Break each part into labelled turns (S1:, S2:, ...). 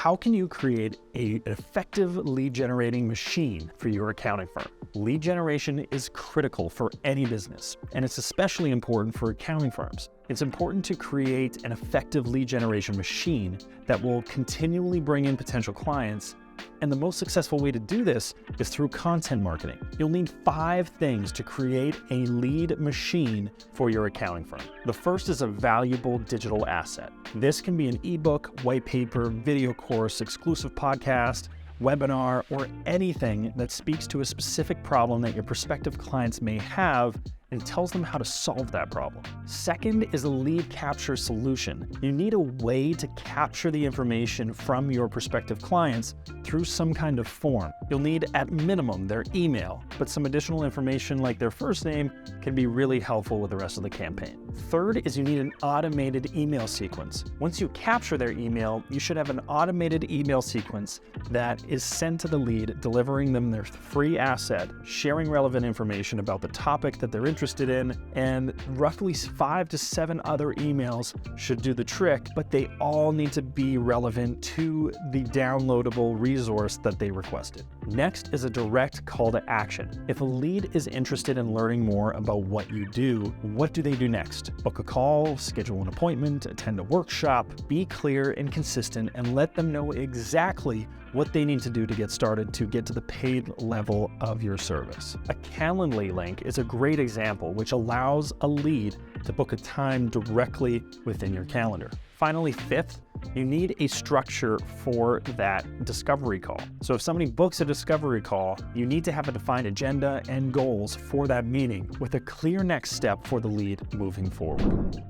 S1: How can you create an effective lead generating machine for your accounting firm? Lead generation is critical for any business, and it's especially important for accounting firms. It's important to create an effective lead generation machine that will continually bring in potential clients. And the most successful way to do this is through content marketing. You'll need 5 things to create a lead machine for your accounting firm. The first is a valuable digital asset. This can be an ebook, white paper, video course, exclusive podcast, webinar, or anything that speaks to a specific problem that your prospective clients may have and tells them how to solve that problem. Second is a lead capture solution. You need a way to capture the information from your prospective clients through some kind of form. You'll need at minimum their email, but some additional information like their first name can be really helpful with the rest of the campaign. Third is you need an automated email sequence. Once you capture their email, you should have an automated email sequence that is sent to the lead, delivering them their free asset, sharing relevant information about the topic that they're interested in, and roughly 5 to 7 other emails should do the trick, but they all need to be relevant to the downloadable resource that they requested. Next is a direct call to action. If a lead is interested in learning more about what you do, what do they do next? Book a call, schedule an appointment, attend a workshop. Be clear and consistent and let them know exactly what they need to do to get started to get to the paid level of your service. A Calendly link is a great example, which allows a lead to book a time directly within your calendar. Finally, fifth, you need a structure for that discovery call. So if somebody books a discovery call, you need to have a defined agenda and goals for that meeting with a clear next step for the lead moving forward.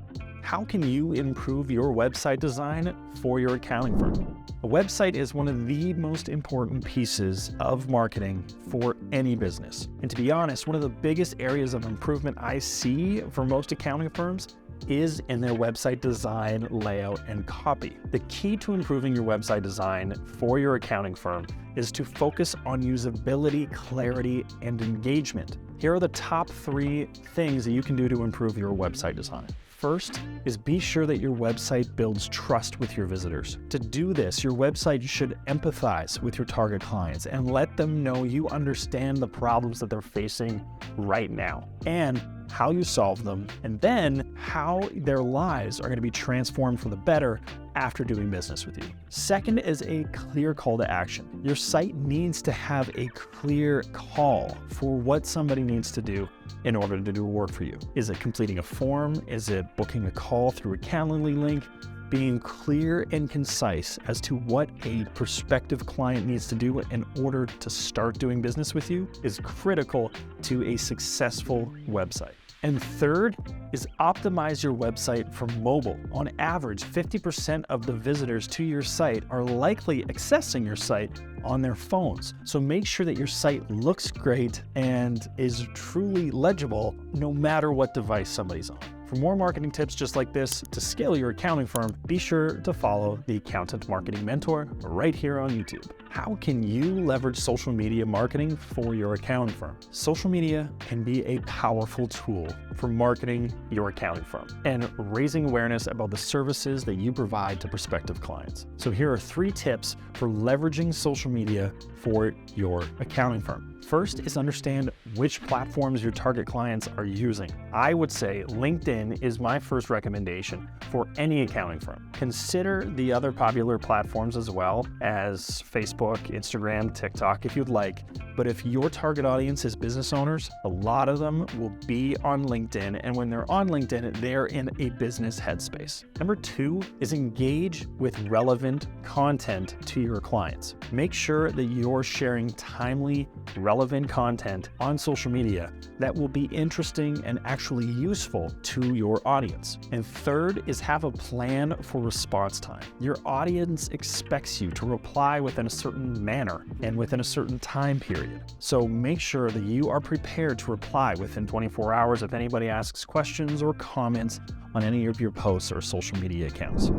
S1: How can you improve your website design for your accounting firm? A website is one of the most important pieces of marketing for any business. And to be honest, one of the biggest areas of improvement I see for most accounting firms is in their website design, layout, and copy. The key to improving your website design for your accounting firm is to focus on usability, clarity, and engagement. Here are the top 3 things that you can do to improve your website design. First is be sure that your website builds trust with your visitors. To do this, your website should empathize with your target clients and let them know you understand the problems that they're facing right now and how you solve them, and then how their lives are going to be transformed for the better after doing business with you. Second is a clear call to action. Your site needs to have a clear call for what somebody needs to do in order to do work for you. Is it completing a form? Is it booking a call through a Calendly link? Being clear and concise as to what a prospective client needs to do in order to start doing business with you is critical to a successful website. And third is optimize your website for mobile. On average, 50% of the visitors to your site are likely accessing your site on their phones. So make sure that your site looks great and is truly legible no matter what device somebody's on. For more marketing tips just like this to scale your accounting firm, be sure to follow the Accountant Marketing Mentor right here on YouTube. How can you leverage social media marketing for your accounting firm? Social media can be a powerful tool for marketing your accounting firm and raising awareness about the services that you provide to prospective clients. So here are 3 tips for leveraging social media for your accounting firm. First is understand which platforms your target clients are using. I would say LinkedIn is my first recommendation for any accounting firm. Consider the other popular platforms as well as Facebook, Instagram, TikTok if you'd like. But if your target audience is business owners, a lot of them will be on LinkedIn. And when they're on LinkedIn, they're in a business headspace. Number 2 is engage with relevant content to your clients. Make sure that you're sharing timely, relevant content on social media that will be interesting and actually useful to your audience. And third is have a plan for response time. Your audience expects you to reply within a certain manner and within a certain time period. So make sure that you are prepared to reply within 24 hours if anybody asks questions or comments on any of your posts or social media accounts.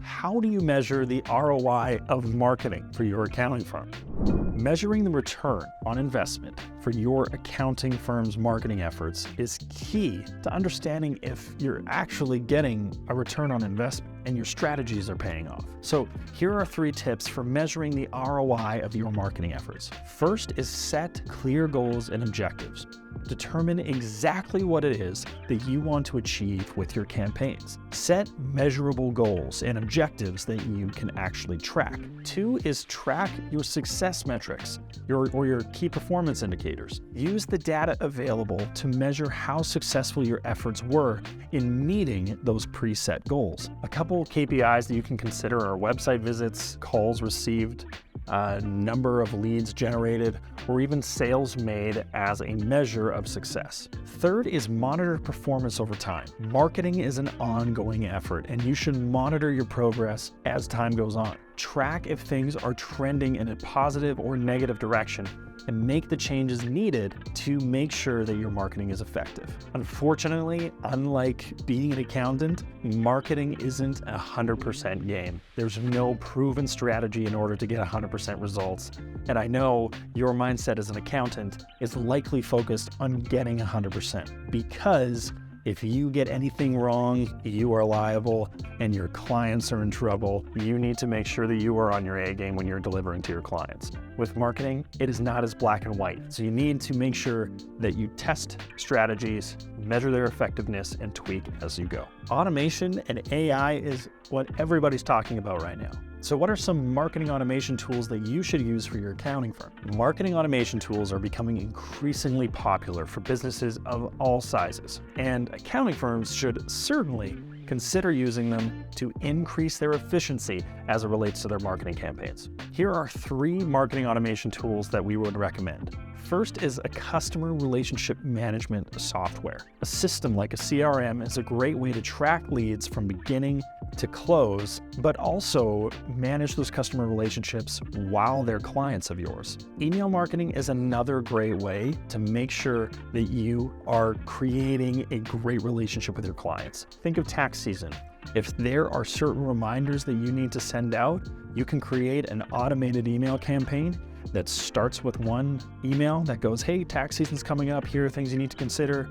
S1: How do you measure the ROI of marketing for your accounting firm? Measuring the return on investment for your accounting firm's marketing efforts is key to understanding if you're actually getting a return on investment and your strategies are paying off. So here are 3 tips for measuring the ROI of your marketing efforts. First is set clear goals and objectives. Determine exactly what it is that you want to achieve with your campaigns. Set measurable goals and objectives that you can actually track. 2 is track your success metrics, your key performance indicators. Use the data available to measure how successful your efforts were in meeting those preset goals. A couple KPIs that you can consider are website visits, calls received, number of leads generated, or even sales made as a measure of success. Third is monitor performance over time. Marketing is an ongoing effort, and you should monitor your progress as time goes on. Track if things are trending in a positive or negative direction, and make the changes needed to make sure that your marketing is effective. Unfortunately, unlike being an accountant, marketing isn't a 100% game. There's no proven strategy in order to get 100% results. And I know your mindset as an accountant is likely focused on getting 100%, because if you get anything wrong, you are liable and your clients are in trouble. You need to make sure that you are on your A game when you're delivering to your clients. With marketing, it is not as black and white. So you need to make sure that you test strategies, measure their effectiveness, and tweak as you go. Automation and AI is what everybody's talking about right now. So what are some marketing automation tools that you should use for your accounting firm? Marketing automation tools are becoming increasingly popular for businesses of all sizes, and accounting firms should certainly consider using them to increase their efficiency as it relates to their marketing campaigns. Here are 3 marketing automation tools that we would recommend. First is a customer relationship management software. A system like a CRM is a great way to track leads from beginning to close, but also manage those customer relationships while they're clients of yours. Email marketing is another great way to make sure that you are creating a great relationship with your clients. Think of tax season. If there are certain reminders that you need to send out, you can create an automated email campaign that starts with one email that goes, hey, tax season's coming up. Here are things you need to consider.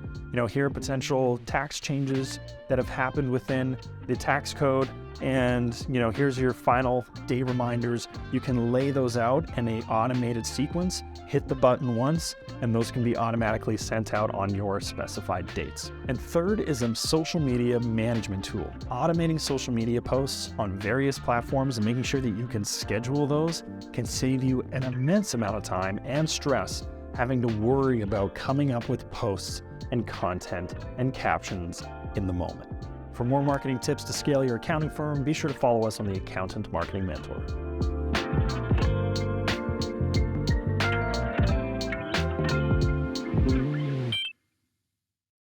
S1: Here are potential tax changes that have happened within the tax code. And, here's your final day reminders. You can lay those out in an automated sequence, hit the button once, and those can be automatically sent out on your specified dates. And third is a social media management tool. Automating social media posts on various platforms and making sure that you can schedule those can save you an immense amount of time and stress having to worry about coming up with posts and content and captions in the moment. For more marketing tips to scale your accounting firm, be sure to follow us on the Accountant Marketing Mentor.